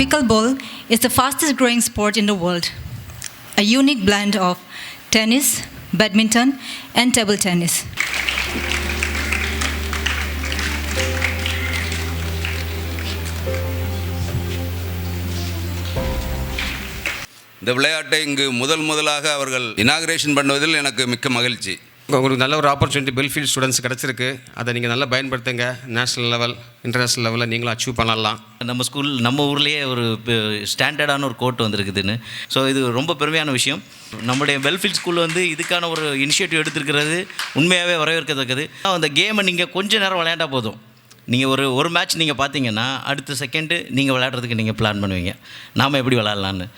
Pickleball is the fastest growing sport in the world, a unique blend of tennis, badminton, and table tennis. இந்த விளையாட்டை இங்கு முதலாக அவர்கள் inauguration பண்ணுவதில் எனக்கு மிக்க மகிழ்ச்சி. உங்களுக்கு நல்ல ஒரு ஆப்பர்ச்சுனிட்டி பெல்ஃபீல்ட் ஸ்டூடெண்ட்ஸ் கிடச்சிருக்கு. அதை நீங்கள் நல்லா பயன்படுத்துங்க. நேஷ்னல் லெவல், இன்டர்நேஷ்னல் லெவலில் நீங்களும் அச்சீவ் பண்ணலாம். நம்ம ஊர்லேயே ஒரு ஸ்டாண்டர்டான ஒரு கோர்ட் வந்திருக்குதுன்னு. ஸோ இது ரொம்ப பெருமையான விஷயம். நம்முடைய பெல்ஃபீல்ட் ஸ்கூலில் வந்து இதுக்கான ஒரு இனிஷியேட்டிவ் எடுத்துருக்கிறது உண்மையாகவே வரவேற்கத்தக்கது. அந்த கேமை நீங்கள் கொஞ்சம் நேரம் விளையாண்டா போதும். நீங்கள் ஒரு மேட்ச் நீங்கள் பார்த்தீங்கன்னா அடுத்த செகண்டு நீங்கள் விளையாடுறதுக்கு நீங்கள் பிளான் பண்ணுவீங்க, நாம் எப்படி விளையாடலான்னு.